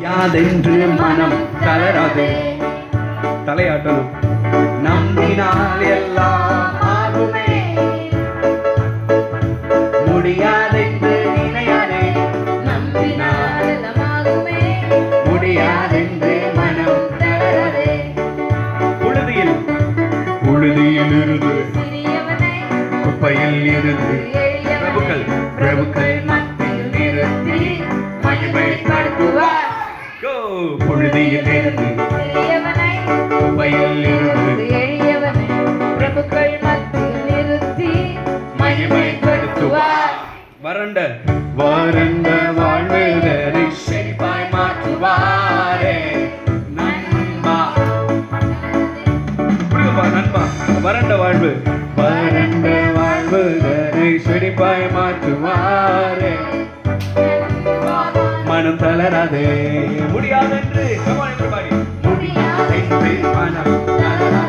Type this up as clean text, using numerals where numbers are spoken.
யாதென்று மனம் தளராதே. தலையாட்டணும். நம்பினால் எல்லாம் ஆகுமே, முடியாதென்று நினையாதே. நம்பினால் எல்லாம் ஆகுமே, முடியாதென்று மனம் தளராதே. புழுதியில் இருந்து குப்பையில் இருந்து பிரபுக்கள் மத்தியில் நிறுத்தி மகிமைப்படுத்துவார். புழுதியில் இருந்து குப்பையில் இருந்து எளியவனை பிரபுக்கள் மத்தியில் நிறுத்தி மகிமைப்படுத்துவார். வறண்ட வாழ்வுகளை செழிப்பாய் மாற்றுவாரே. நண்பா நண்பா, வறண்ட வாழ்வுகளை செழிப்பாய் மாற்றுவாரே. மனம் தளராதே. முடியாதென்று முடியாதென்று மனம்